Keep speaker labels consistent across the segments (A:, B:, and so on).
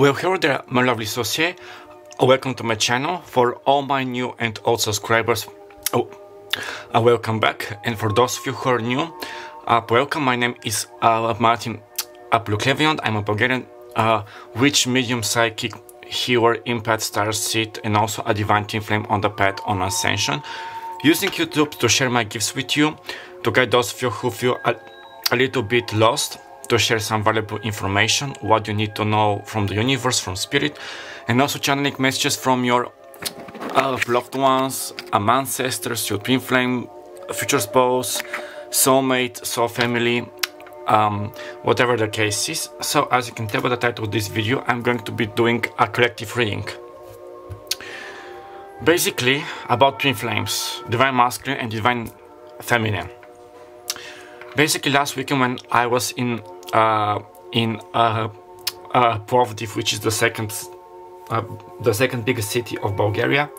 A: Well, hello there, my lovely associate. Welcome to my channel. For all my new and old subscribers, welcome back. And for those of you who are new, welcome. My name is Martin Pluklevion. I'm a Bulgarian witch, medium, psychic, healer, empath, star seed, and also a divine twin flame on the path on ascension. Using YouTube to share my gifts with you, to guide those of you who feel a little bit lost, to share some valuable information, what you need to know from the universe, from spirit, and also channeling messages from your loved ones, ancestors, your twin flame, future spouse, soulmate, soul family, whatever the case is. So as you can tell by the title of this video, I'm going to be doing a collective reading. Basically about twin flames, divine masculine and divine feminine. Basically last weekend when I was in Plovdiv, which is the second biggest city of Bulgaria,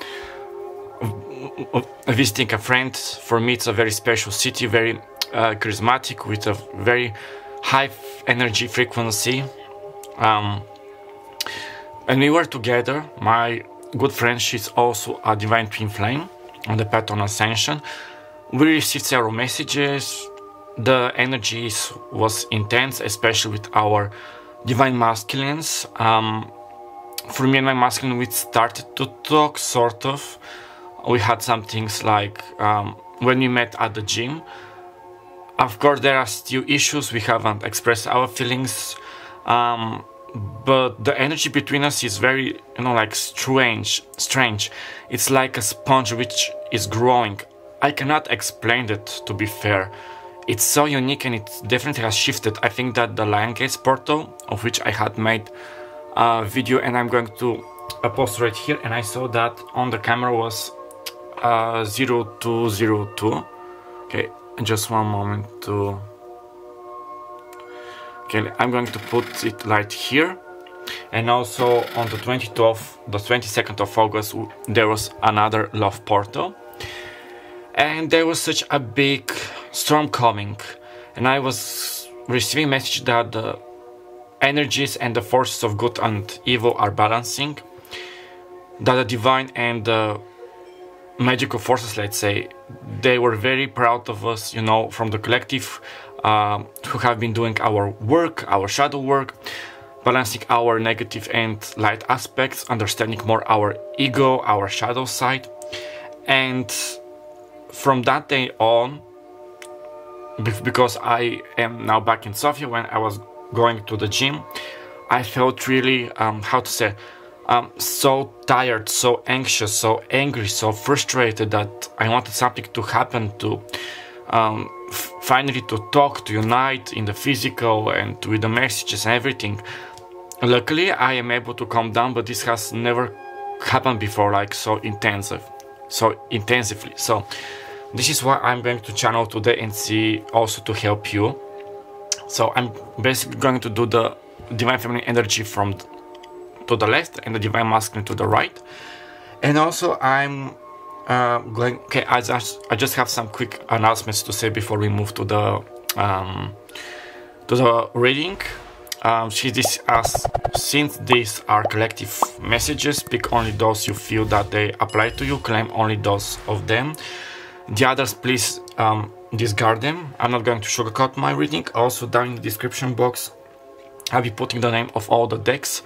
A: visiting a friend. For me it's a very special city, very charismatic, with a very high energy frequency, and we were together. My good friend, she's also a divine twin flame on the path on ascension. We received several messages. The energy was intense, especially with our divine masculines. For me and my masculine, we started to talk, sort of. We had some things like when we met at the gym. Of course, there are still issues. We haven't expressed our feelings, but the energy between us is very, like strange. It's like a sponge which is growing. I cannot explain it, to be fair. It's so unique and it definitely has shifted. I think that the Lion Gates portal, of which I had made a video and I'm going to post right here, and I saw that on the camera was 0202. Okay, just one moment to... Okay, I'm going to put it right here. And also on the 22nd of August, there was another love portal. And there was such a big storm coming, and I was receiving message that the energies and the forces of good and evil are balancing, that the divine and the magical forces, let's say, they were very proud of us, from the collective, who have been doing our work, our shadow work, balancing our negative and light aspects, understanding more our ego, our shadow side. And from that day on, because I am now back in Sofia, when I was going to the gym, I felt really, so tired, so anxious, so angry, so frustrated, that I wanted something to happen to finally to talk, to unite in the physical and with the messages and everything. Luckily, I am able to calm down, but this has never happened before, like so intensively. So this is what I'm going to channel today and see also to help you. So I'm basically going to do the divine feminine energy from to the left and the divine masculine to the right. And also I'm okay, I just have some quick announcements to say before we move to the reading. Since these are collective messages, pick only those you feel that they apply to you, claim only those of them. The others, please discard them. I'm not going to sugarcoat my reading. Also, down in the description box, I'll be putting the name of all the decks,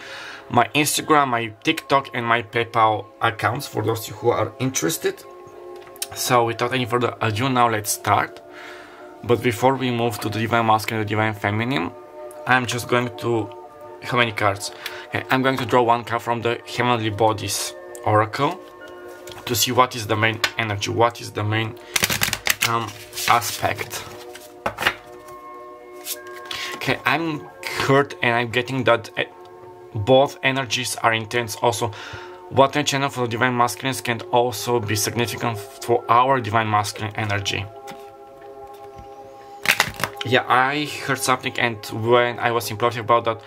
A: my Instagram, my TikTok, and my PayPal accounts for those who are interested. So, without any further ado, now let's start. But before we move to the divine masculine and the divine feminine, I'm just going to... How many cards? Okay, I'm going to draw one card from the Heavenly Bodies Oracle to see what is the main energy, what is the main aspect. Okay, I'm hurt and I'm getting that both energies are intense. Also, what I channel for the divine masculines can also be significant for our divine masculine energy. Yeah, I heard something, and when I was imploring about that,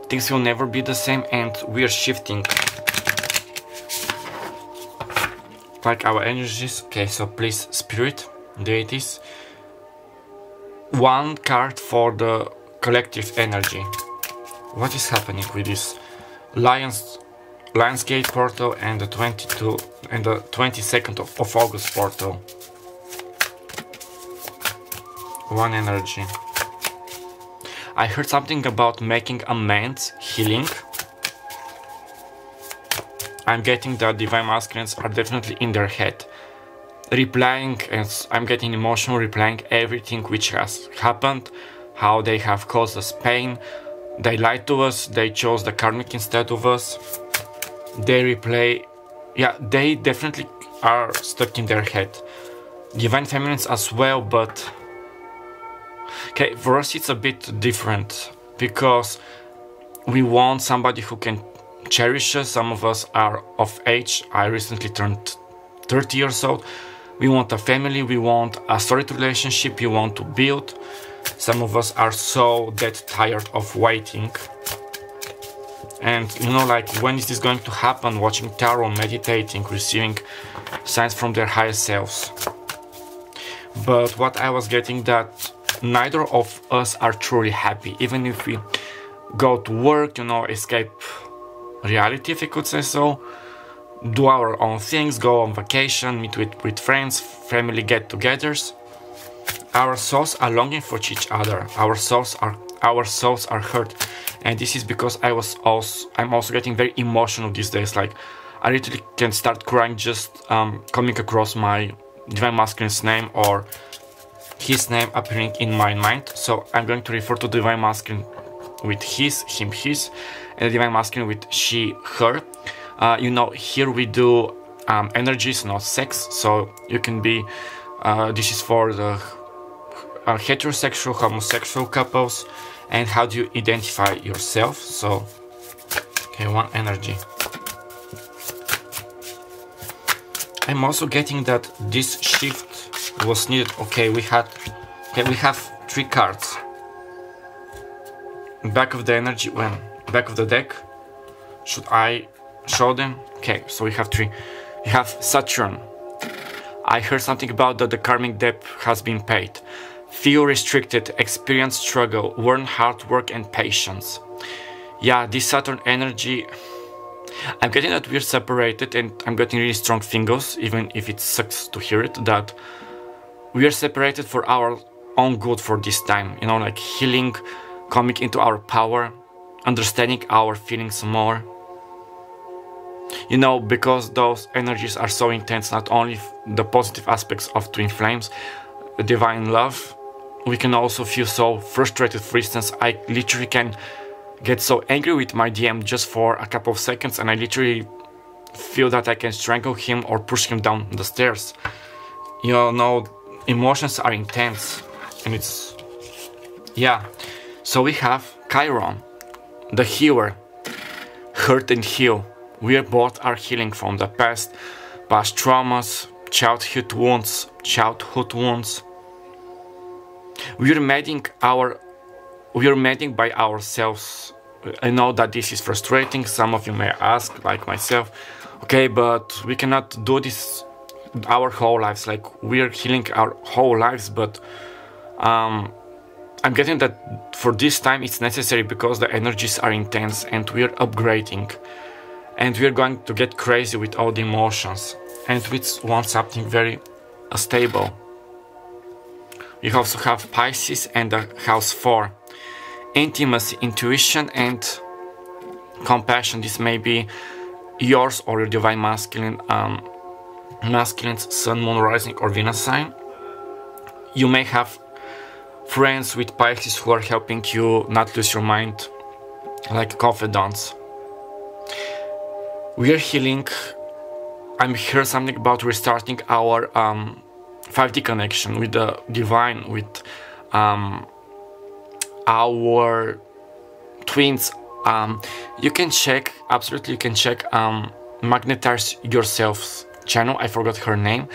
A: things will never be the same and we are shifting. Like our energies. Okay, so please, spirit, deities, one card for the collective energy. What is happening with this Lionsgate portal and the 22nd of August portal. One energy. I heard something about making amends, healing. I'm getting that divine masculines are definitely in their head, replying, and I'm getting emotional, replying everything which has happened, how they have caused us pain, they lied to us, they chose the karmic instead of us, they replay, yeah, they definitely are stuck in their head. Divine feminines as well, but okay, for us it's a bit different, because we want somebody who can cherish us. Some of us are of age, I recently turned 30 years old. We want a family, we want a solid relationship, we want to build. Some of us are so dead tired of waiting. And you know, like, when is this going to happen? Watching tarot, meditating, receiving signs from their higher selves. But what I was getting, that neither of us are truly happy. Even if we go to work, you know, escape reality, if I could say so, do our own things, go on vacation, meet with friends, family get-togethers, our souls are longing for each other. Our souls are hurt, and this is because I'm also getting very emotional these days. Like, I literally can start crying just coming across my divine masculine's name or his name appearing in my mind. So I'm going to refer to divine masculine with his, him, his, and the divine masculine with she, her. You know, here we do energies, not sex. So you can be, this is for the heterosexual, homosexual couples, and how do you identify yourself. So, okay, one energy. I'm also getting that this shift was needed. Okay, we have 3 cards. Back of the energy, when back of the deck. Should I show them? Okay, so we have 3. We have Saturn. I heard something about that the karmic debt has been paid. Feel restricted, experience struggle, learn hard work and patience. Yeah, this Saturn energy, I'm getting that we're separated, and I'm getting really strong fingers, even if it sucks to hear it, that we are separated for our own good for this time. You know, like healing, coming into our power, understanding our feelings more. You know, because those energies are so intense, not only the positive aspects of twin flames, divine love, we can also feel so frustrated. For instance, I literally can get so angry with my DM just for a couple of seconds, and I literally feel that I can strangle him or push him down the stairs. You know, emotions are intense, and it's, yeah. So we have Chiron, the healer, hurt and heal. We both are healing from the past traumas, childhood wounds. We are meeting by ourselves. I know that this is frustrating. Some of you may ask, like myself, okay, but we cannot do this our whole lives. Like, we are healing our whole lives, but I'm getting that for this time it's necessary, because the energies are intense and we are upgrading, and we are going to get crazy with all the emotions, and we want something very stable. We also have Pisces and the house 4. Intimacy, intuition and compassion. This may be yours or your divine masculine's sun, moon, rising or Venus sign. You may have friends with Pisces who are helping you not lose your mind, like confidants. We are healing. I'm hearing something about restarting our 5D connection with the divine, with our twins. You can check, absolutely you can check Magnetize Yourself's channel. I forgot her name.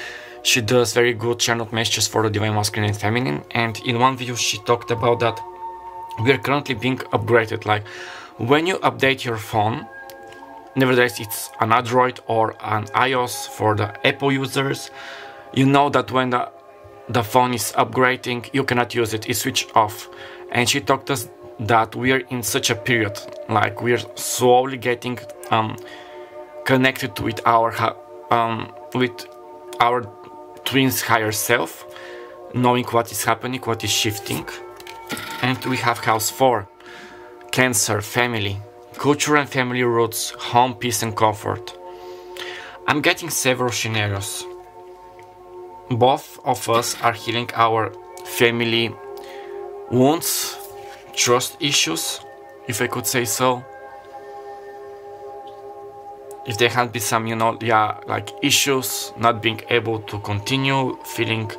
A: She does very good channel messages for the divine masculine and feminine, and in one video she talked about that we are currently being upgraded. Like, when you update your phone, nevertheless it's an Android or an iOS for the Apple users, you know that when the phone is upgrading, you cannot use it, it's switched off. And she talked us that we are in such a period, like we are slowly getting connected with our twin's higher self, knowing what is happening, what is shifting. And we have house 4, Cancer, family, culture and family roots, home, peace and comfort. I'm getting several scenarios. Both of us are healing our family wounds, trust issues, if I could say so. If there had been some, like issues, not being able to continue, fearing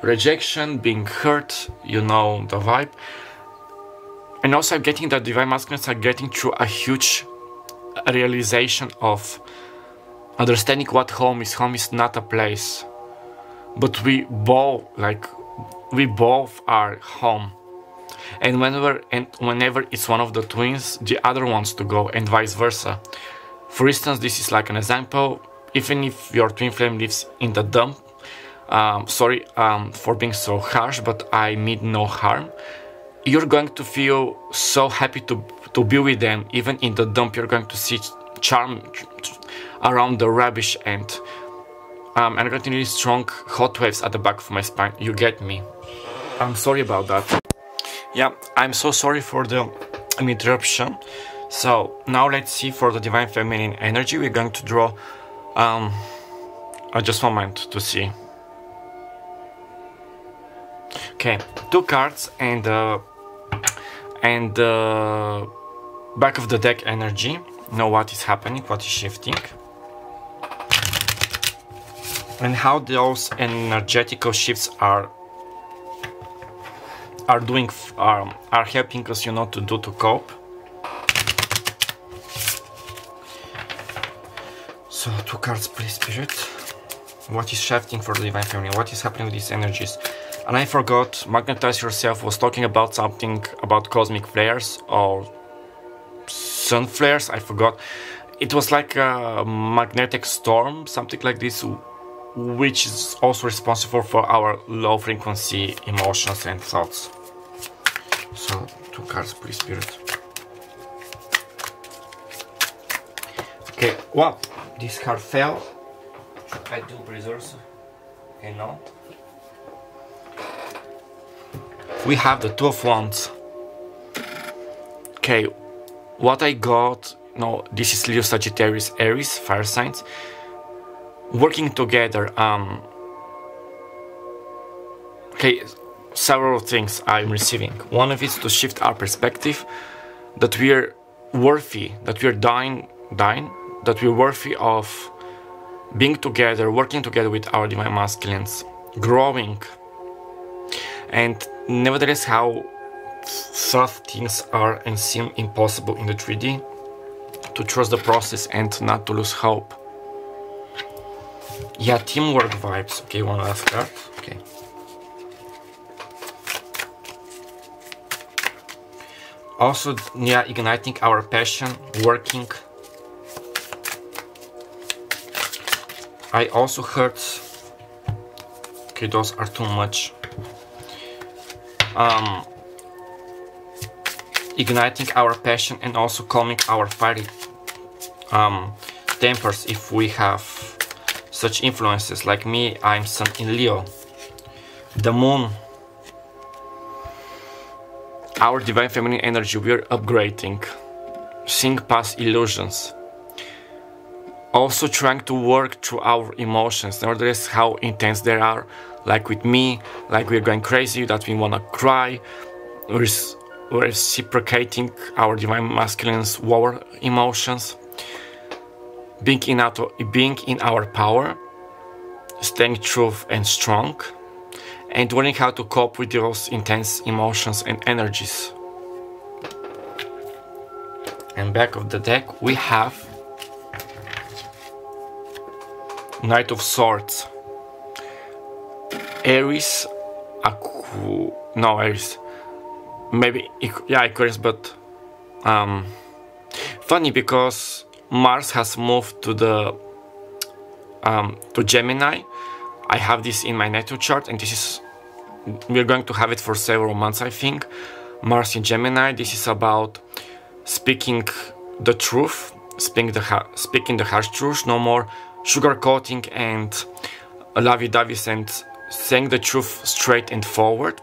A: rejection, being hurt, the vibe. And also I'm getting that divine masculines are getting through a huge realization of understanding what home is. Home is not a place, but we both are home. And whenever it's one of the twins, the other wants to go, and vice versa. For instance, this is like an example. Even if your twin flame lives in the dump, sorry for being so harsh, but I mean no harm, you're going to feel so happy to be with them. Even in the dump, you're going to see charm around the rubbish, and I'm getting really strong hot waves at the back of my spine. You get me? I'm sorry about that. Yeah, I'm so sorry for the interruption. So now let's see for the divine feminine energy. We're going to draw just a moment to see. Okay, 2 cards and back of the deck energy. Know what is happening, what is shifting, and how those energetical shifts are helping us, to cope. So 2 cards, please, Spirit. What is shifting for the divine feminine? What is happening with these energies? And I forgot, Magnetize Yourself was talking about something about cosmic flares or sun flares. I forgot. It was like a magnetic storm, something like this, which is also responsible for our low frequency emotions and thoughts. So 2 cards, please, Spirit. Okay, well, this card fell. Should I do reverse? Okay, no. We have the 2 of Wands. Okay, what I got, this is Leo, Sagittarius, Aries, fire signs, working together. Okay, several things I'm receiving. One of it is to shift our perspective, that we're worthy, that we're dying, that we're worthy of being together, working together with our divine masculines, growing. And nevertheless, how tough things are and seem impossible in the 3D, to trust the process and not to lose hope. Yeah, teamwork vibes. Okay, one last card. Okay. Also, yeah, igniting our passion, working. I also heard, okay, those are too much. Igniting our passion and also calming our fiery tempers if we have such influences. Like me, I'm Sun in Leo. The Moon, our divine feminine energy, we're upgrading, seeing past illusions. Also trying to work through our emotions, nevertheless how intense they are. Like with me, like we're going crazy, that we wanna cry. We're reciprocating our divine masculine's lower emotions. Being in our power, staying true and strong, and learning how to cope with those intense emotions and energies. And back of the deck we have Knight of Swords, Aries, Aries, maybe, yeah, Aquarius, but funny because Mars has moved to the to Gemini. I have this in my natal chart, and this is we're going to have it for several months, I think. Mars in Gemini, this is about speaking the truth, speaking the harsh truth, no more sugarcoating and lovey-doveys, and saying the truth straight and forward.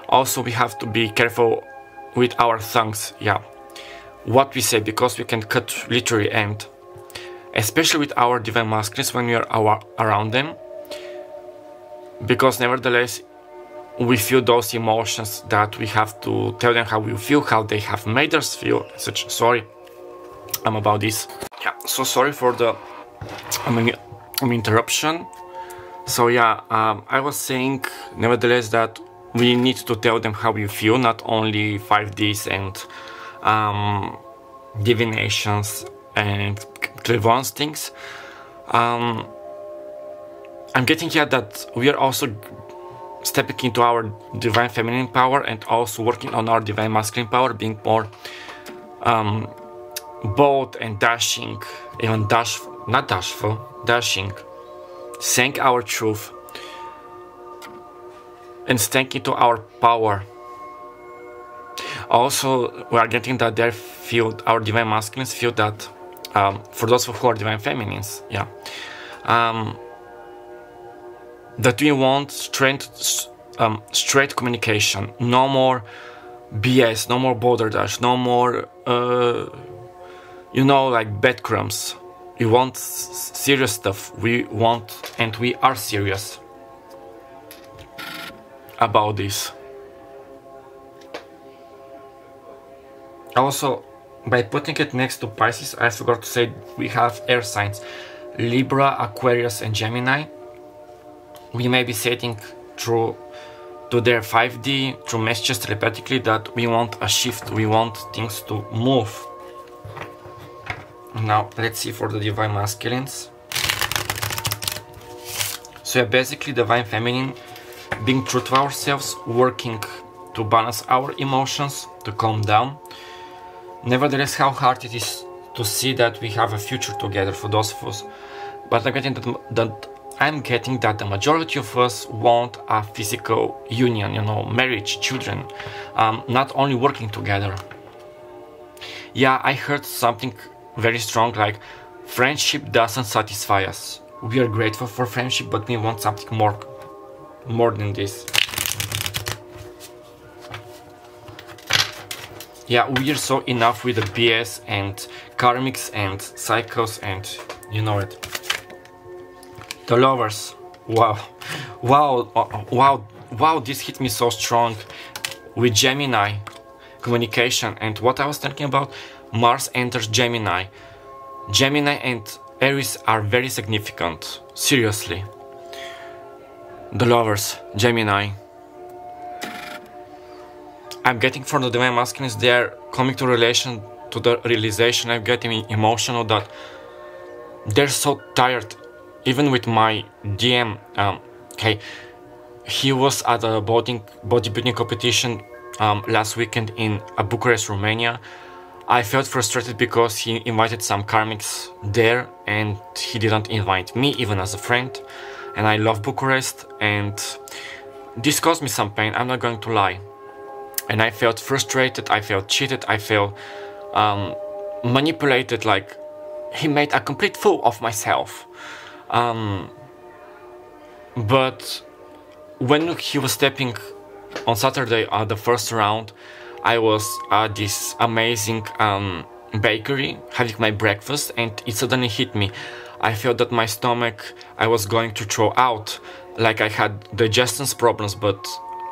A: Also, we have to be careful with our tongues, yeah, what we say, because we can cut literally, and especially with our divine masculines when we are around them, because nevertheless we feel those emotions that we have to tell them how we feel, how they have made us feel. Such sorry about this. Yeah, so sorry for the interruption. So yeah, I was saying nevertheless that we need to tell them how we feel, not only 5Ds and divinations and clairvoyance things. I'm getting here that we are also stepping into our divine feminine power and also working on our divine masculine power, being more bold and dashing, even dashing, saying our truth and staying into our power. Also, we are getting that they feel, our divine masculines feel that, for those who are divine feminines, yeah, that we want straight communication, no more BS, no more border dash, no more, you know, like breadcrumbs. We want serious stuff. We want, and we are serious about this. Also, by putting it next to Pisces, I forgot to say we have air signs, Libra, Aquarius and Gemini. We may be setting through to their 5D, through messages telepathically, that we want a shift, we want things to move. Now, let's see for the divine masculines. So yeah, basically divine feminine, being true to ourselves, working to balance our emotions, to calm down. Nevertheless, how hard it is to see that we have a future together for those of us. But I'm getting that the majority of us want a physical union, you know, marriage, children, not only working together. Yeah, I heard something very strong, like friendship doesn't satisfy us. We are grateful for friendship, but we want something more than this. Yeah, we are so enough with the BS and karmics and cycles, and you know it. The lovers, wow, this hit me so strong with Gemini communication. And what I was talking about, Mars enters Gemini. Gemini and Aries are very significant, seriously. The lovers, Gemini. I'm getting from the divine masculines, they are coming to relation to the realization. I'm getting emotional that they're so tired. Even with my DM, okay, he was at a bodybuilding competition last weekend in Bucharest, Romania. I felt frustrated because he invited some karmics there and he didn't invite me, even as a friend. And I love Bucharest, and this caused me some pain, I'm not going to lie. And I felt frustrated, I felt cheated, I felt manipulated, like he made a complete fool of myself. But when he was stepping on Saturday at the first round, I was at this amazing bakery having my breakfast, and it suddenly hit me. I felt that my stomach, I was going to throw out, like I had digestion problems, but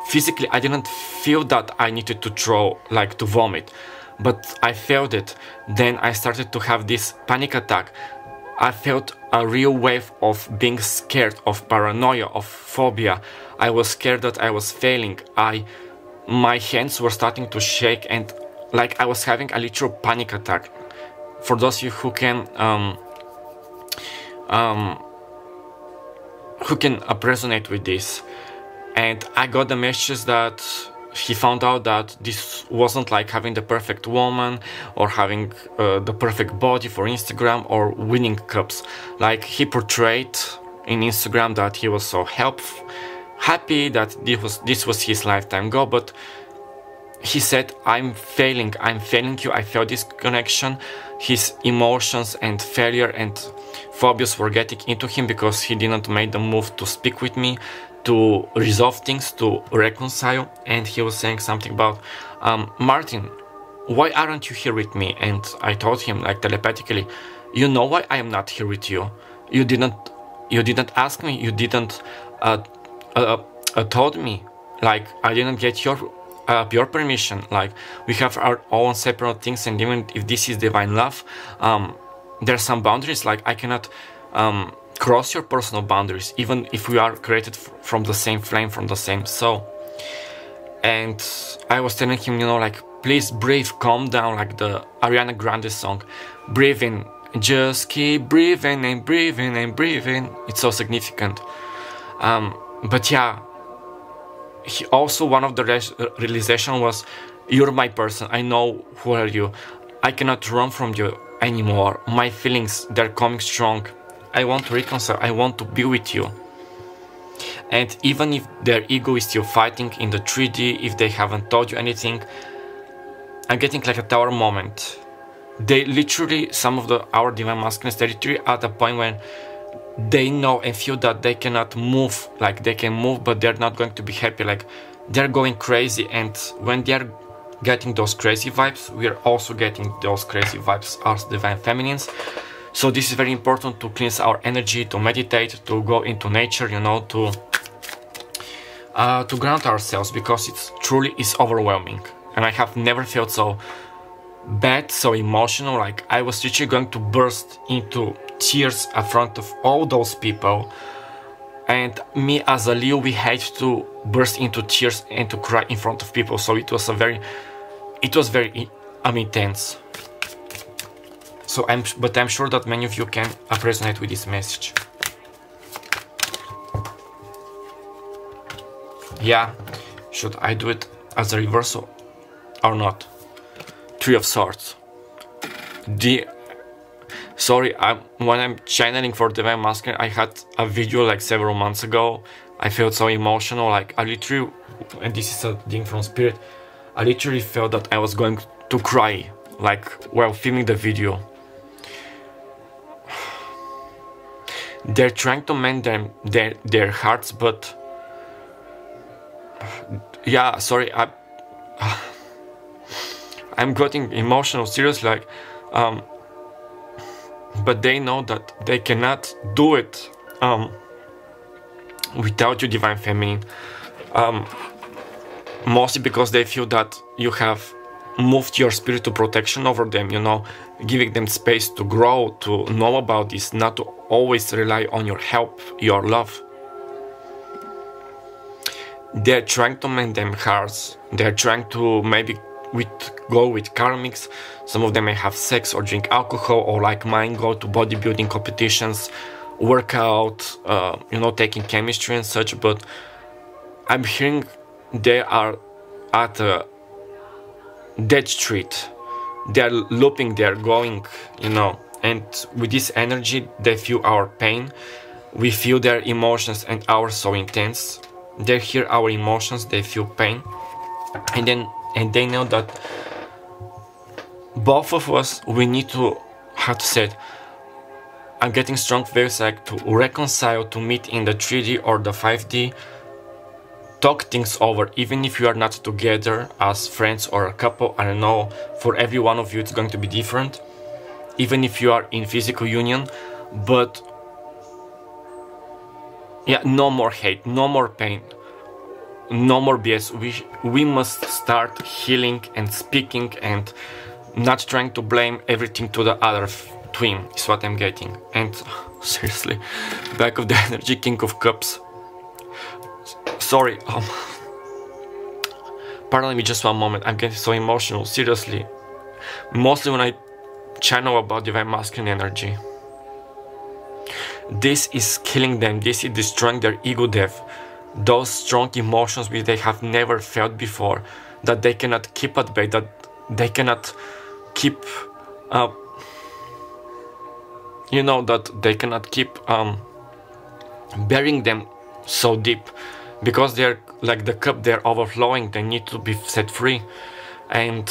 A: physically I didn't feel that I needed to throw, like to vomit, but I felt it. Then I started to have this panic attack. I felt a real wave of being scared, of paranoia, of phobia. I was scared that I was failing. My hands were starting to shake, and like I was having a literal panic attack. For those of you who can resonate with this. And I got the messages that he found out that this wasn't like having the perfect woman or having the perfect body for Instagram or winning cups. Like he portrayed in Instagram that he was so happy that this was his lifetime goal, but he said, I'm failing you. I felt this connection. His emotions and failure and phobias were getting into him because he didn't make the move to speak with me, to resolve things, to reconcile. And he was saying something about, Martin, why aren't you here with me? And I told him, like, telepathically, you know why I am not here with you. You didn't ask me, you didn't told me, like, I didn't get your permission. Like, we have our own separate things, and even if this is divine love, there are some boundaries. Like, I cannot cross your personal boundaries, even if we are created from the same flame, from the same soul. And I was telling him, you know, like, please breathe, calm down, like the Ariana Grande song, breathe in, just keep breathing and breathing and breathing. It's so significant. But yeah, also one of the realization was, you're my person, I know who are you, I cannot run from you anymore, my feelings, they're coming strong, I want to reconcile, I want to be with you. And even if their ego is still fighting in the 3D, if they haven't told you anything, I'm getting like a tower moment. They literally, some of our divine masculine territory, at a point when they know and feel that they cannot move, like they can move but they're not going to be happy, like they're going crazy. And when they're getting those crazy vibes, we are also getting those crazy vibes as divine feminines. So this is very important, to cleanse our energy, to meditate, to go into nature, you know, to ground ourselves, because it truly is overwhelming. And I have never felt so bad, so emotional, like I was literally going to burst into tears in front of all those people. And me as a Leo, we hate to burst into tears and to cry in front of people, so it was very intense. So I'm sure that many of you can resonate with this message. Yeah, should I do it as a reversal or not? Three of Swords. Sorry, when I'm channeling for divine masculine, I had a video like several months ago. I felt so emotional, like I literally, and this is a thing from spirit, I literally felt that I was going to cry, like while filming the video. They're trying to mend their hearts, but yeah, sorry, I'm getting emotional, seriously, like, but they know that they cannot do it without you, divine feminine, mostly because they feel that you have moved your spirit to protection over them, you know, giving them space to grow, to know about this, not to always rely on your help, your love. They're trying to mend them hearts. They're trying to maybe go with karmics. Some of them may have sex or drink alcohol, or like mine, go to bodybuilding competitions, workout, you know, taking chemistry and such. But I'm hearing they are at a dead street. They're looping, they're going, you know, and with this energy they feel our pain. We feel their emotions and ours so intense. They hear our emotions, they feel pain, and they know that both of us, we need to, how to say it, I'm getting strong waves, like to reconcile, to meet in the 3D or the 5D, talk things over, even if you are not together as friends or a couple. I don't know, for every one of you it's going to be different, even if you are in physical union. But yeah, no more hate, no more pain, no more BS. We must start healing and speaking and not trying to blame everything to the other twin, is what I'm getting. And seriously, back of the energy, King of Cups. Sorry, pardon me just one moment, I'm getting so emotional, seriously. Mostly when I channel about divine masculine energy. This is killing them, this is destroying their ego depth. Those strong emotions which they have never felt before, that they cannot keep at bay, that they cannot keep, you know, that they cannot keep burying them so deep. because they're like the cup, they're overflowing, they need to be set free. And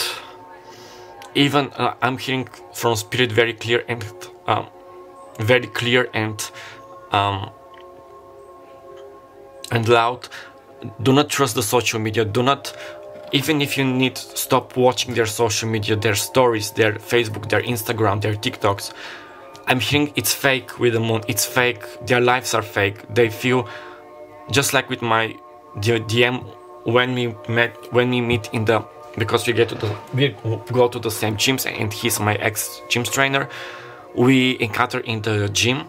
A: even I'm hearing from spirit very clear and loud. Do not trust the social media. Do not, even if you need, stop watching their social media, their stories, their Facebook, their Instagram, their TikToks. I'm hearing it's fake with the moon. It's fake. Their lives are fake. They feel just like with my DM when we meet in the, because we go to the same gyms, and he's my ex gym trainer. We encounter in the gym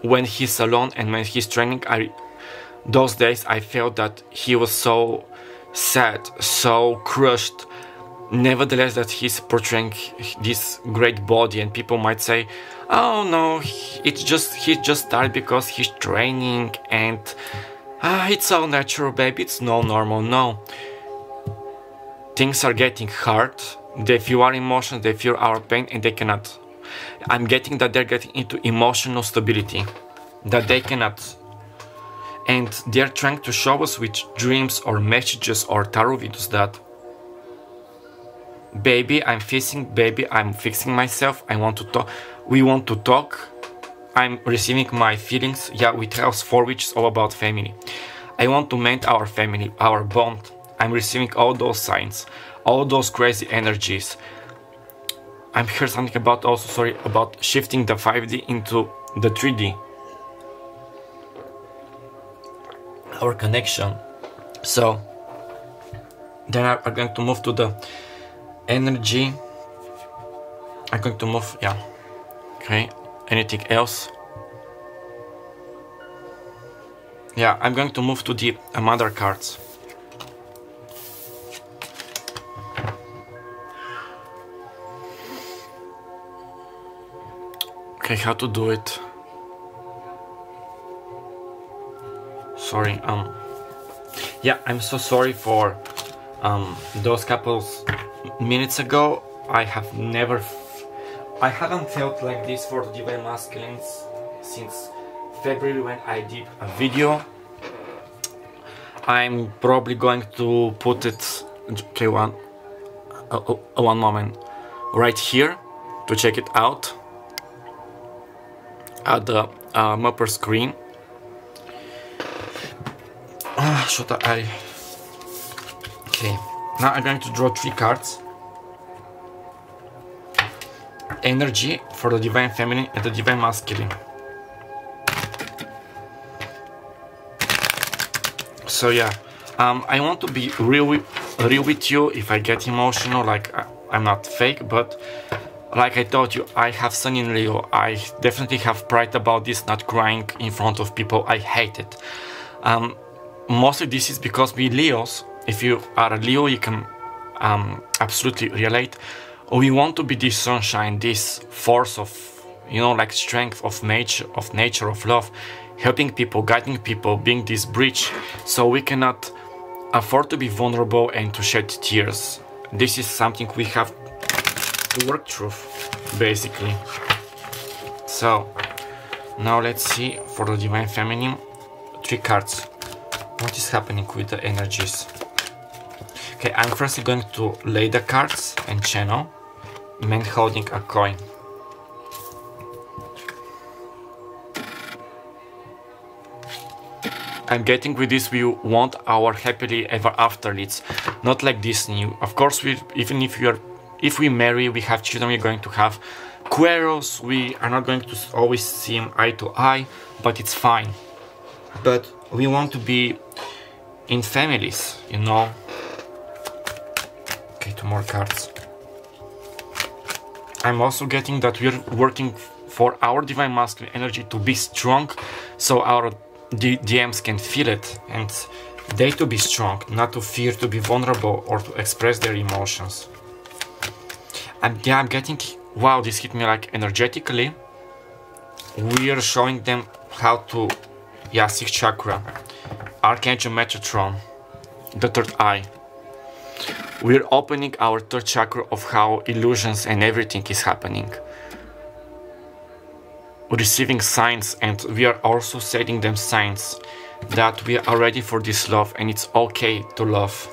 A: when he's alone and when he's training. Those days I felt that he was so sad, so crushed. Nevertheless, that he's portraying this great body, and people might say, "Oh no, he just started because he's training, and it's so natural, baby. It's no normal." No, things are getting hard. They feel our emotions, they feel our pain, and they cannot. I'm getting that they're getting into emotional stability, that they cannot. And they're trying to show us with dreams or messages or tarot videos that, baby, I'm fixing myself, I want to talk, we want to talk, I'm receiving my feelings. Yeah, with House 4, which is all about family. I want to mend our family, our bond. I'm receiving all those signs, all those crazy energies. I'm heard something about about shifting the 5D into the 3D. Our connection. So then I'm going to move to the energy. I'm going to move, yeah. Okay, anything else? Yeah, I'm going to move to the mother cards. Okay, how to do it? Sorry, yeah, I'm so sorry for those couple minutes ago. I haven't felt like this for the Divine Masculines since February when I did a video. I'm probably going to put it, okay, one moment, right here to check it out at the upper screen. Okay, now I'm going to draw 3 cards. Energy for the Divine Feminine and the Divine Masculine. So yeah, I want to be real with you. If I get emotional, like I'm not fake, but like I told you, I have Sun in Leo. I definitely have pride about this, not crying in front of people. I hate it. Mostly this is because we Leos, if you are a Leo, you can absolutely relate. We want to be this sunshine, this force of, you know, like strength of nature, of love, helping people, guiding people, being this bridge. So we cannot afford to be vulnerable and to shed tears. This is something we have to work through, basically. So now let's see for the Divine Feminine, 3 cards. What is happening with the energies? Okay, I'm firstly going to lay the cards and channel. Man holding a coin. I'm getting with this, we want our happily ever after. It's not like Disney. Of course, if we marry, we have children, we're going to have quarrels. We are not going to always see them eye to eye, but it's fine. But we want to be in families, you know. Okay, 2 more cards. I'm also getting that we're working for our Divine Masculine energy to be strong, so our DMs can feel it, and they to be strong, not to fear to be vulnerable or to express their emotions. And yeah, I'm getting, wow, this hit me like energetically. We are showing them how to, yeah, 6th chakra, Archangel Metatron, the 3rd eye. We're opening our 3rd chakra of how illusions and everything is happening. Receiving signs, and we are also setting them signs. that we are ready for this love and it's okay to love.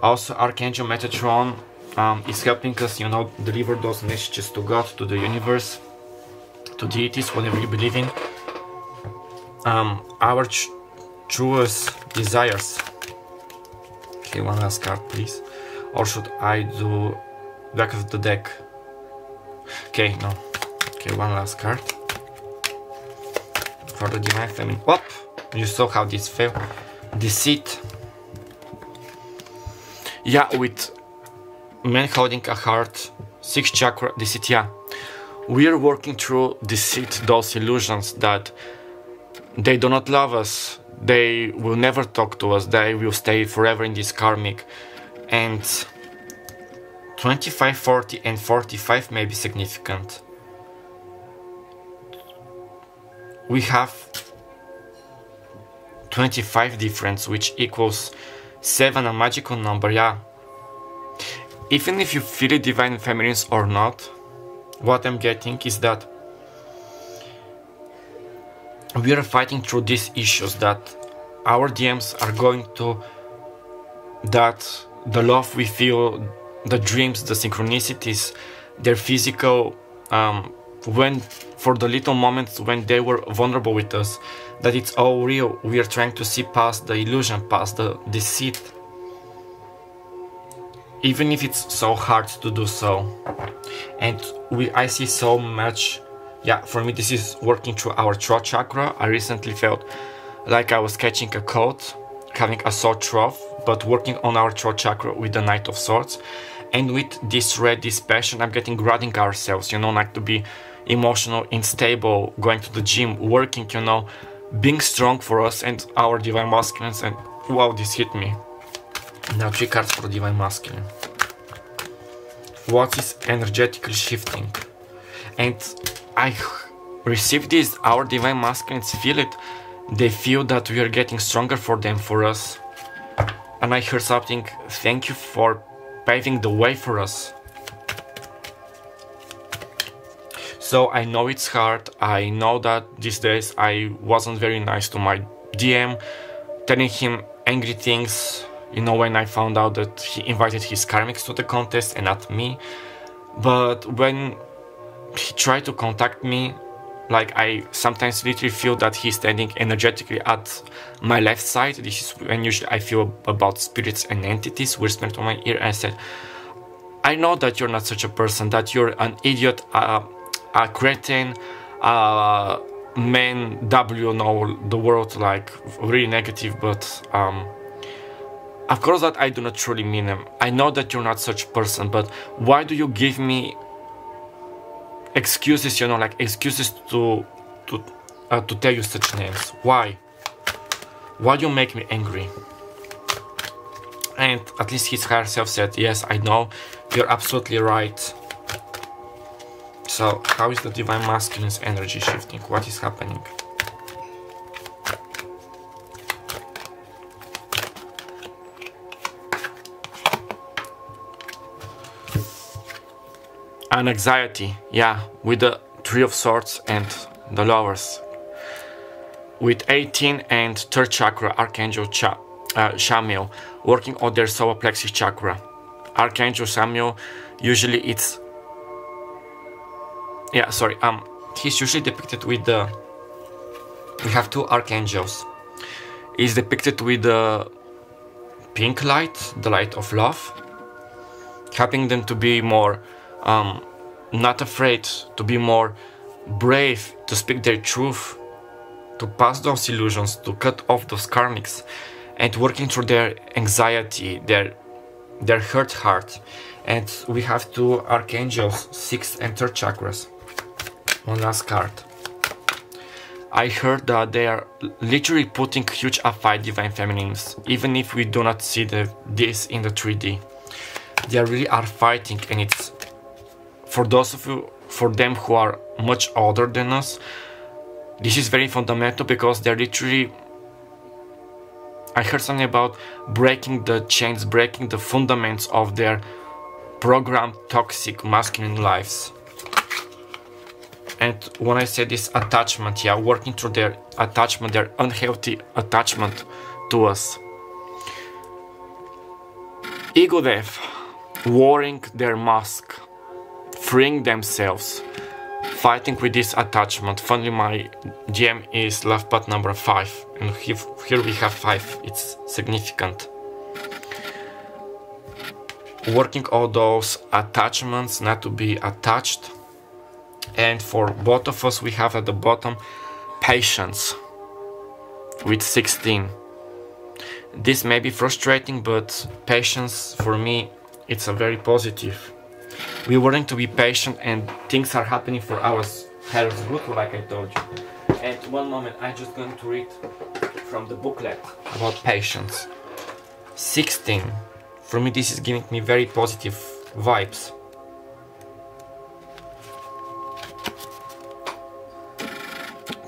A: Also, Archangel Metatron is helping us, you know, deliver those messages to God, to the universe, to deities, whatever you believe in. Our truest desires. Okay, one last card, please. Or should I do back of the deck? Okay, no. Okay, one last card. For the Divine Feminine. Whoop! You saw how this fell. Deceit. Yeah, with men holding a heart, 6th chakra, deceit, yeah. We are working through deceit, those illusions that they do not love us, they will never talk to us, they will stay forever in this karmic. And 25, 40 and 45 may be significant. We have 25 difference, which equals 7, a magical number, yeah. Even if you feel it Divine Feminines or not, what I'm getting is that we are fighting through these issues, that our DMs are going to, that the love we feel, the dreams, the synchronicities, their physical, when for the little moments when they were vulnerable with us, that it's all real. We are trying to see past the illusion, past the deceit, even if it's so hard to do so. And I see so much, yeah, for me this is working through our throat chakra. I recently felt like I was catching a cold, having a sore throat, but working on our throat chakra with the Knight of Swords. And with this red, this passion, I'm getting grounding ourselves, you know, like to be emotional, unstable, going to the gym, working, you know, being strong for us and our Divine Masculines. And wow, this hit me. Now 3 cards for Divine Masculine. What is energetically shifting? And I received this, our Divine Masculines feel it. They feel that we are getting stronger for them, for us. And I heard something, thank you for paving the way for us. So I know it's hard. I know that these days I wasn't very nice to my DM, telling him angry things, you know, when I found out that he invited his karmics to the contest and not me. But when he tried to contact me, like, I sometimes literally feel that he's standing energetically at my left side. This is when usually I feel about spirits and entities whispering to my ear. And I said, I know that you're not such a person, that you're an idiot, a cretin, man, W, know the world, like, really negative, but of course that I do not truly mean them. I know that you're not such a person, but why do you give me excuses, you know, like excuses to tell you such names? Why do you make me angry? And at least his higher self said, yes, I know, you're absolutely right. So how is the Divine Masculine's energy shifting? What is happening? An anxiety, yeah, with the 3 of Swords and the Lovers. With 18 and 3rd chakra, Archangel Shamiel, working on their solar plexus chakra. Archangel Shamiel, usually it's, yeah, sorry, he's usually depicted with the, we have 2 archangels. He's depicted with the pink light, the light of love, helping them to be more not afraid, to be more brave, to speak their truth, to pass those illusions, to cut off those karmics, and working through their anxiety, their hurt heart. And we have 2 archangels, 6th and 3rd chakras. One last card. I heard that they are literally putting huge fight Divine Feminines, even if we do not see this in the 3D. They really are fighting, and it's for those of you, for them who are much older than us, this is very fundamental, because they're literally, I heard something about breaking the chains, breaking the fundaments of their programmed toxic masculine lives. And when I say this attachment, yeah, working through their attachment, their unhealthy attachment to us. Ego death, wearing their mask, freeing themselves, fighting with this attachment. Finally, my DM is love path number 5, and here we have 5. It's significant. Working all those attachments, not to be attached. And for both of us, we have at the bottom patience with 16. This may be frustrating, but patience for me, it's a very positive. We're willing to be patient and things are happening for our health good, like I told you. And one moment, I'm just going to read from the booklet about patience. 16. For me, this is giving me very positive vibes.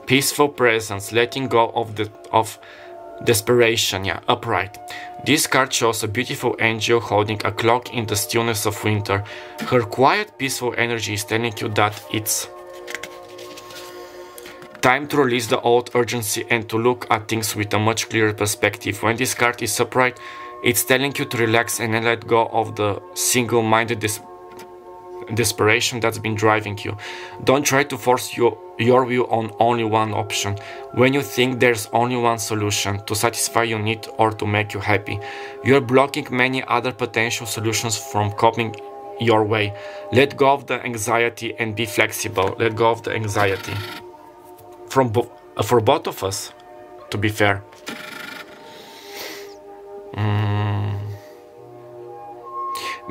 A: Peaceful presence, letting go of desperation, yeah, upright. This card shows a beautiful angel holding a clock in the stillness of winter. Her quiet, peaceful energy is telling you that it's time to release the old urgency and to look at things with a much clearer perspective. When this card is upright, it's telling you to relax and let go of the single-minded desperation that's been driving you. Don't try to force your view on only one option. When you think there's only one solution to satisfy your need or to make you happy, you're blocking many other potential solutions from coming your way. Let go of the anxiety and be flexible. Let go of the anxiety. For both of us, to be fair.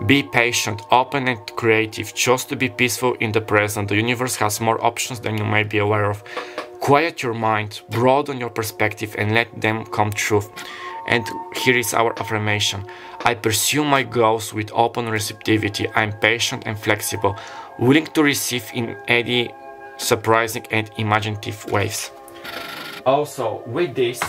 A: Be patient, open and creative. Choose to be peaceful in the present. The universe has more options than you may be aware of. Quiet your mind, broaden your perspective and let them come true. And here is our affirmation. I pursue my goals with open receptivity. I'm patient and flexible, willing to receive in any surprising and imaginative ways. Also, with this,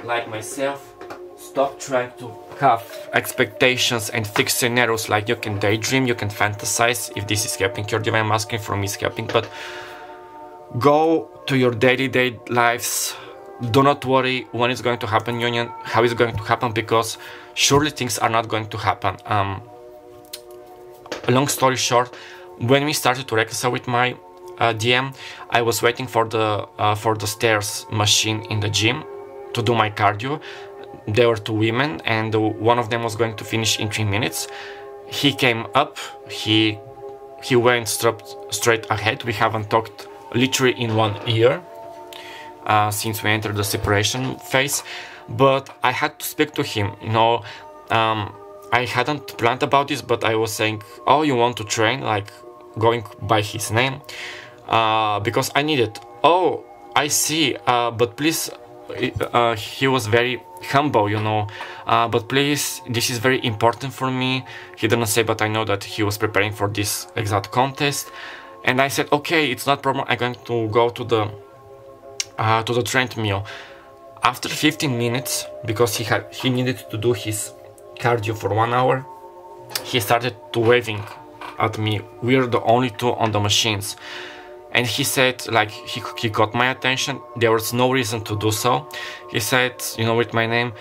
A: like myself, stop trying to have expectations and fixed scenarios. Like you can daydream, you can fantasize. If this is helping your divine masculine, for me is helping, but go to your day-to-day lives. Do not worry when it's going to happen, union, how it's going to happen, because surely things are not going to happen. Long story short, when we started to reconcile with my DM, I was waiting for the stairs machine in the gym to do my cardio. There were 2 women and one of them was going to finish in 3 minutes. He came up, he went straight ahead. We haven't talked literally in 1 year since we entered the separation phase, but I had to speak to him, you know. I hadn't planned about this, but I was saying, oh, you want to train, like going by his name, because I needed. Oh, I see, but please, he was very humble, you know, but please, this is very important for me. He didn't say, but I know that he was preparing for this exact contest. And I said, okay, it's not a problem, I'm going to go to the treadmill. After 15 minutes, because he needed to do his cardio for 1 hour, he started to waving at me. We're the only 2 on the machines. And he said, like, he got my attention. There was no reason to do so. He said, you know, with my name,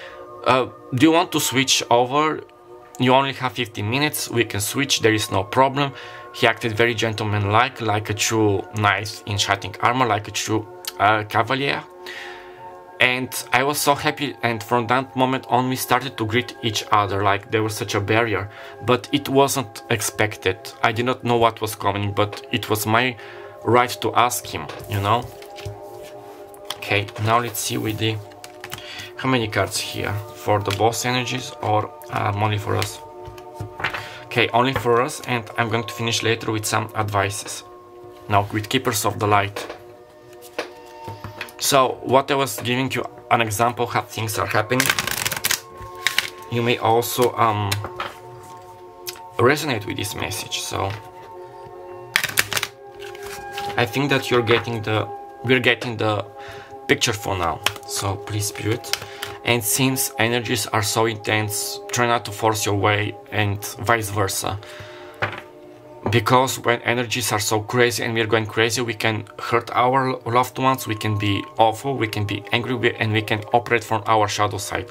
A: do you want to switch over? You only have 15 minutes. We can switch. There is no problem. He acted very gentlemanlike, like a true knight in shining armor, like a true cavalier. And I was so happy. And from that moment on, we started to greet each other. Like there was such a barrier, but it wasn't expected. I did not know what was coming, but it was my right to ask him, you know. Okay, now let's see with the how many cards here for the boss energies, or only for us. Okay, only for us, and I'm going to finish later with some advices. Now with Keepers of the Light. So what I was giving you an example how things are happening, you may also resonate with this message. So I think that we're getting the picture for now. So please, Spirit. And since energies are so intense, try not to force your way, and vice versa. because when energies are so crazy and we're going crazy, we can hurt our loved ones, we can be awful, we can be angry, and we can operate from our shadow side.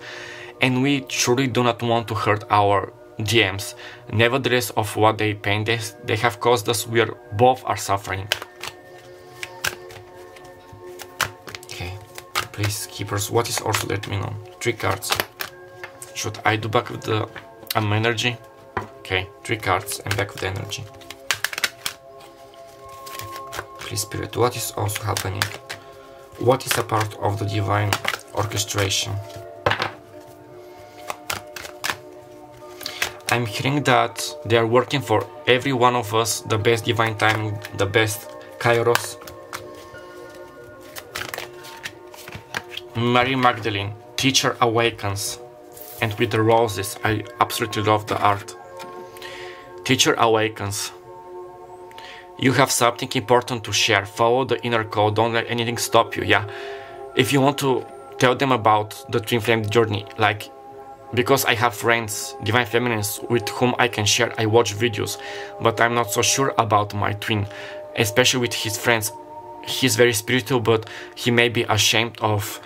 A: And we truly do not want to hurt our DMs. Nevertheless, of what pain they have caused us, we are both are suffering. Okay, please, keepers, what is also, let me know. 3 cards. Should I do back with the energy? Okay, 3 cards and back with the energy. Please, Spirit, what is also happening? What is a part of the divine orchestration? I'm hearing that they are working for every one of us, the best divine timing, the best kairos. Mary Magdalene, teacher awakens. And with the roses, I absolutely love the art. Teacher awakens. You have something important to share. Follow the inner code. Don't let anything stop you. Yeah. If you want to tell them about the twin flame journey, like, because I have friends, divine feminines, with whom I can share, I watch videos, but I'm not so sure about my twin, especially with his friends. He's very spiritual, but he may be ashamed of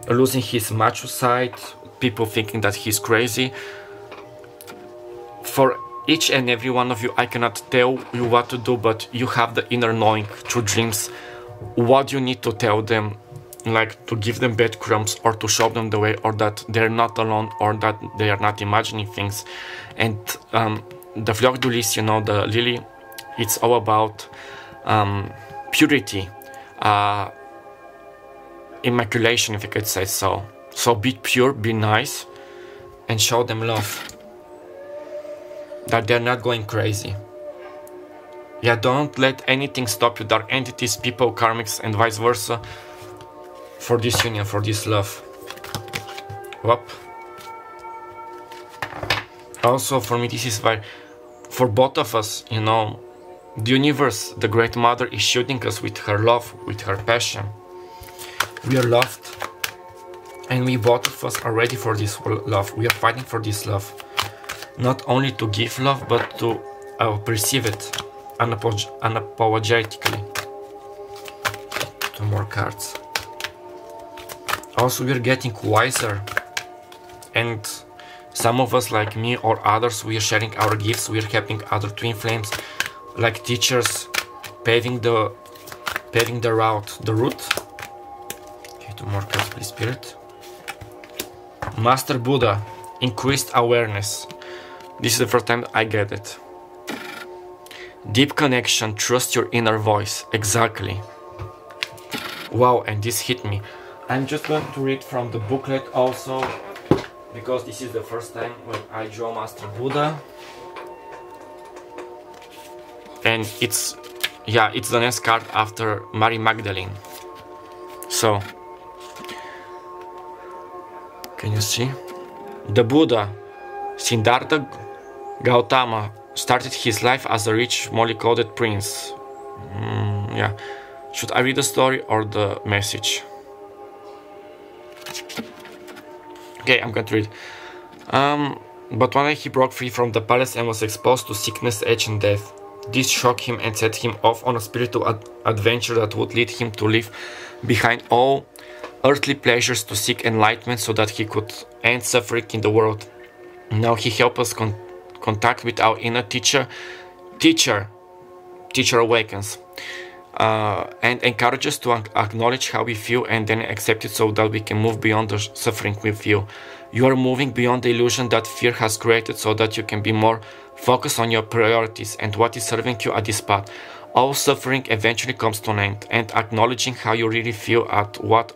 A: losing his macho side, people thinking that he's crazy. For each and every one of you, I cannot tell you what to do, but you have the inner knowing through dreams what you need to tell them, like to give them breadcrumbs or to show them the way, or that they're not alone, or that they are not imagining things. And the Fleur de Lis, you know, the lily, it's all about purity, immaculation, if you could say so. So be pure, be nice, and show them love, that they're not going crazy. Yeah, don't let anything stop you, dark entities, people, karmics, and vice versa, for this union, for this love. Whoop. Also, for me, this is why, for both of us, you know, the universe, the Great Mother, is shielding us with her love, with her passion. We are loved, and we both of us are ready for this love. We are fighting for this love, not only to give love, but to perceive it unapologetically. 2 more cards. Also, we are getting wiser, and some of us, like me or others, we are sharing our gifts. We are helping other twin flames, like teachers, paving the route, the route. Okay, 2 more cards, please, Spirit. Master Buddha, increased awareness. This is the first time I get it. Deep connection, trust your inner voice. Exactly. Wow, and this hit me. I'm just going to read from the booklet also, because this is the first time when I draw Master Buddha. And it's, yeah, it's the next card after Mary Magdalene. So, can you see? The Buddha, Siddhartha Gautama, started his life as a rich, molly-coated prince. Yeah. Should I read the story or the message? Okay, I'm going to read. But one day he broke free from the palace and was exposed to sickness, age, and death. This shocked him and set him off on a spiritual adventure that would lead him to leave behind all earthly pleasures to seek enlightenment so that he could end suffering in the world. Now he helps us contact with our inner teacher. Teacher awakens. And encourage us to acknowledge how we feel and then accept it so that we can move beyond the suffering we feel. You are moving beyond the illusion that fear has created so that you can be more focused on your priorities and what is serving you at this path. All suffering eventually comes to an end, and acknowledging how you really feel at what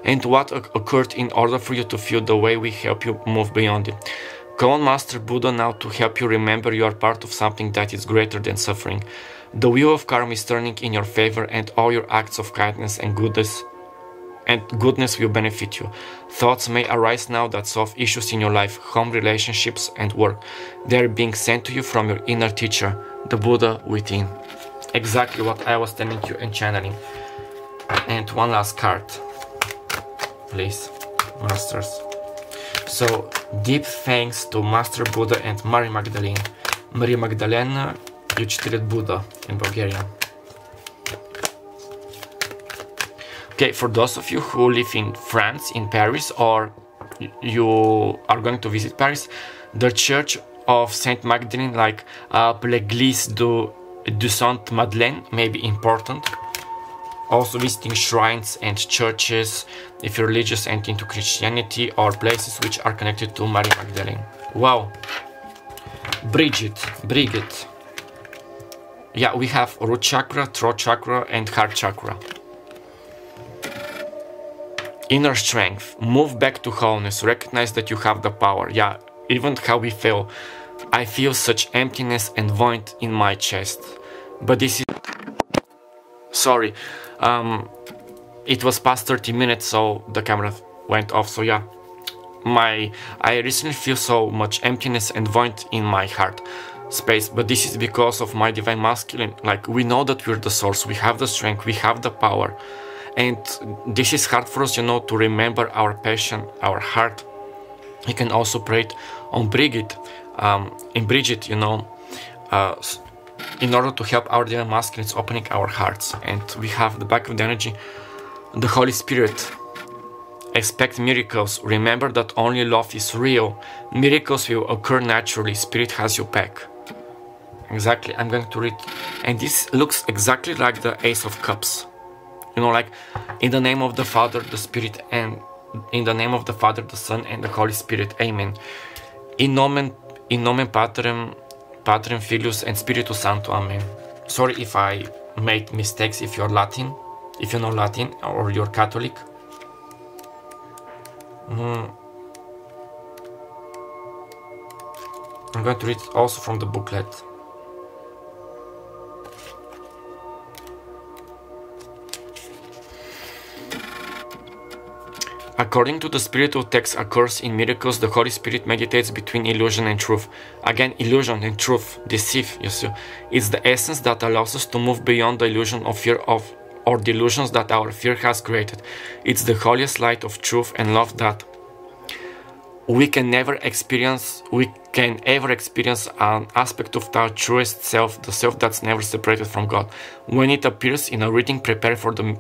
A: occurred in order for you to feel the way we help you move beyond it. Call on Master Buddha now to help you remember you are part of something that is greater than suffering. The wheel of karma is turning in your favor, and all your acts of kindness and goodness will benefit you. Thoughts may arise now that solve issues in your life, home, relationships, and work. They are being sent to you from your inner teacher, the Buddha within. Exactly what I was telling you and channeling. And one last card, please, Masters. So, deep thanks to Master Buddha and Mary Magdalene. Mary Magdalene, You citered Buddha in Bulgarian. Okay, for those of you who live in France, in Paris, or you are going to visit Paris, the Church of Saint Magdalene, like l'Église du Sainte Madeleine, may be important. Also visiting shrines and churches if you're religious and into Christianity, or places which are connected to Mary Magdalene. Wow. Brigitte. Yeah, we have root chakra, throat chakra, and heart chakra. Inner strength. Move back to wholeness. Recognize that you have the power. Yeah, even how we feel. I feel such emptiness and void in my chest. But this is... Sorry. It was past 30 minutes, so the camera went off. So yeah. I recently feel so much emptiness and void in my heart space, but this is because of my divine masculine. Like, we know that we're the source, we have the strength, we have the power, and this is hard for us, you know, to remember our passion, our heart. You can also pray it on Brigitte, you know, in order to help our divine masculines opening our hearts. And we have the back of the energy, the Holy Spirit. Expect miracles. Remember that only love is real. Miracles will occur naturally. Spirit has your back. Exactly. I'm going to read. And this looks exactly like the Ace of Cups. You know, like, in the name of the Father, the Spirit, and in the name of the Father, the Son, and the Holy Spirit. Amen. In nomen Patrem, Filius, and Spiritus Sancto. Amen. Sorry if I made mistakes if you're Latin, if you know Latin, or you're Catholic. I'm going to read also from the booklet. According to the spiritual text occurs in miracles, the Holy Spirit meditates between illusion and truth. Again, illusion and truth, deceive, you see. It's the essence that allows us to move beyond the illusion of fear or the illusions that our fear has created. It's the holiest light of truth and love that we can ever experience an aspect of our truest self, the self that's never separated from God. When it appears in a reading, prepare for the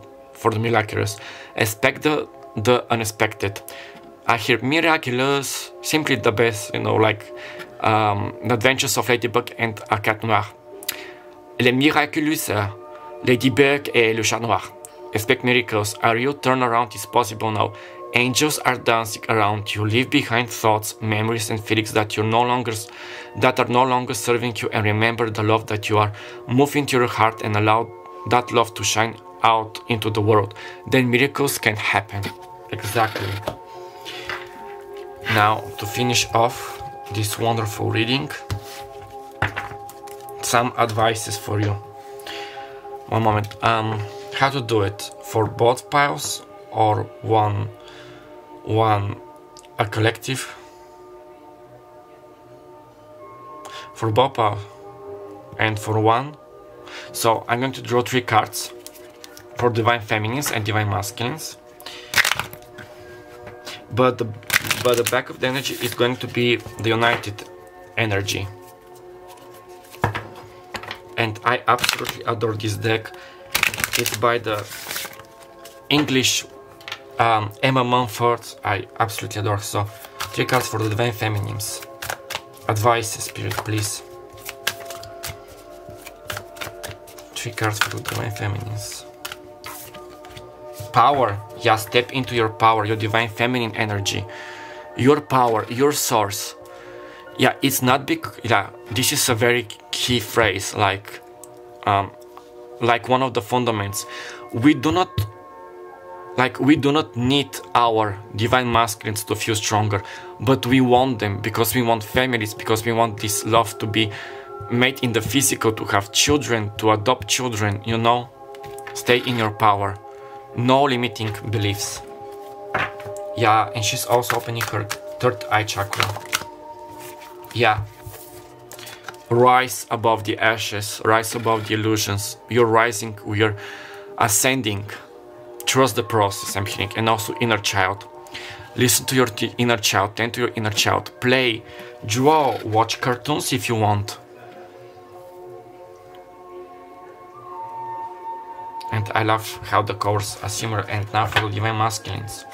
A: miraculous. Expect the unexpected. I hear miraculous, simply the best, you know, like the adventures of Ladybug and a cat noir. Les miraculous, Ladybug et le chat noir. Expect miracles. A real turnaround is possible now. Angels are dancing around you. Leave behind thoughts, memories, and feelings that are no longer serving you, and remember the love that you are. Move into your heart and allow that love to shine out into the world. Then miracles can happen. Exactly. Now, to finish off this wonderful reading, some advices for you. One moment. How to do it? For both piles or one a collective? For both piles and for one. So I'm going to draw 3 cards for divine feminines and divine masculines. But the back of the energy is going to be the united energy. And I absolutely adore this deck. It's by the English Emma Mumford. I absolutely adore. So 3 cards for the divine feminines. Advice, Spirit, please. 3 cards for the divine feminines. Power. Yeah, step into your power, your divine feminine energy. Your power, your source. Yeah, it's not big. Yeah, this is a very key phrase, like one of the fundamentals. We do not need our divine masculines to feel stronger, but we want them because we want families, because we want this love to be made in the physical, to have children, to adopt children, you know. Stay in your power. No limiting beliefs. Yeah, and she's also opening her 3rd eye chakra. Yeah. Rise above the ashes, rise above the illusions. You're rising, we're ascending. Trust the process, I'm hearing. And also inner child. Listen to your inner child, tend to your inner child. Play, draw, watch cartoons if you want. and I love how the colors are similar. And now for the Divine Masculines.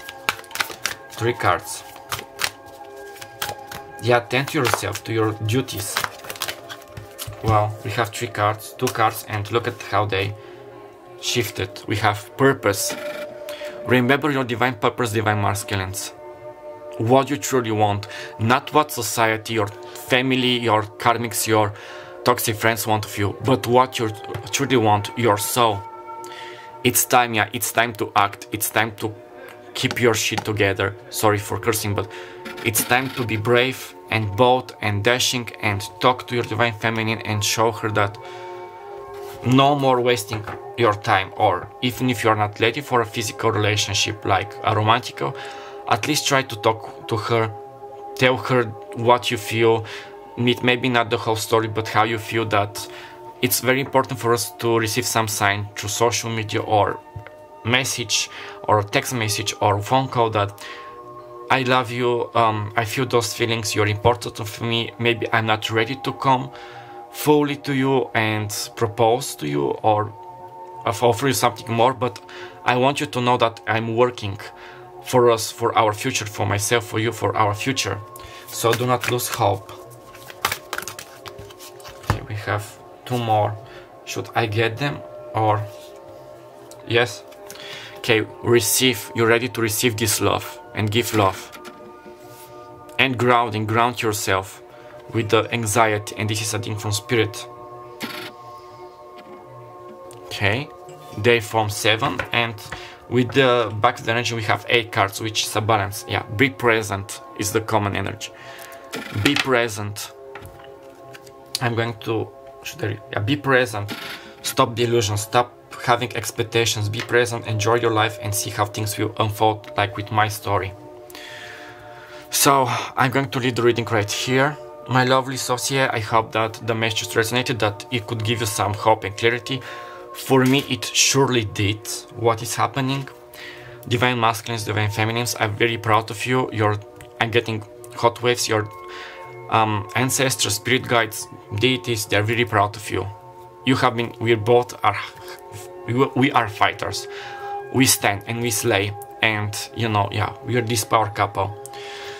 A: 3 cards. Yeah, attend to yourself, to your duties. Well, we have 3 cards, 2 cards, and look at how they shifted. We have purpose. Remember your divine purpose, Divine Masculines. What you truly want, not what society, your family, your karmics, your toxic friends want of you, but what you truly want, your soul. It's time, yeah, it's time to act. It's time to keep your shit together. Sorry for cursing, but it's time to be brave and bold and dashing and talk to your Divine Feminine and show her that no more wasting your time, or even if you're not ready for a physical relationship like a romantical, at least try to talk to her, tell her what you feel, maybe not the whole story, but how you feel. That it's very important for us to receive some sign through social media or message or text message or phone call that I love you, I feel those feelings, you're important to me, maybe I'm not ready to come fully to you and propose to you or offer you something more, but I want you to know that I'm working for us, for our future, for myself, for you, for our future. So do not lose hope. Okay, we have 2 more. Should I get them or yes? Okay, receive. You're ready to receive this love and give love. And ground yourself with the anxiety, and this is a thing from spirit. Okay, day form 7, and with the back of the energy we have 8 cards, which is a balance. Yeah, be present is the common energy. Be present. I'm going to be present. Stop the illusion, stop having expectations, be present, enjoy your life and see how things will unfold, like with my story. So I'm going to leave the reading right here. My lovely souls, yeah, I hope that the message resonated, that it could give you some hope and clarity. For me, it surely did. What is happening? Divine Masculines, Divine Feminines, I'm very proud of you. I'm getting hot waves. Your ancestors, spirit guides, deities, they're very proud of you. You have been, we are fighters. We stand and we slay, and you know, yeah, we are this power couple.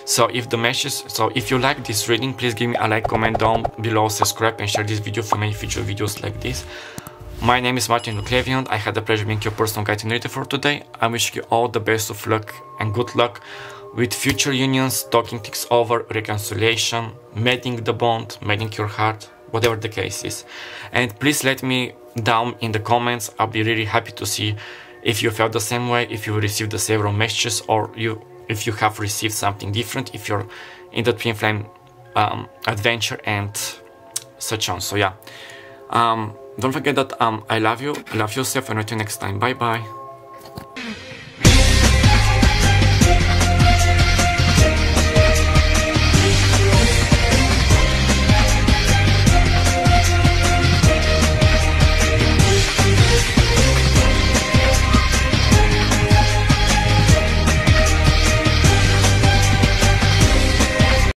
A: So if you like this reading, please give me a like, comment down below, subscribe and share this video for many future videos like this. My name is Martin Luclevian. I had the pleasure of being your personal guide and reader for today. I wish you all the best of luck and good luck with future unions, talking things over, reconciliation, mending the bond, mending your heart, whatever the case is. And please let me down in the comments. I'll be really happy to see if you felt the same way, if you received the several messages, or if you have received something different, if you're in the twin flame adventure and such on. So yeah, don't forget that I love you, love yourself, and I'll see you next time. Bye bye.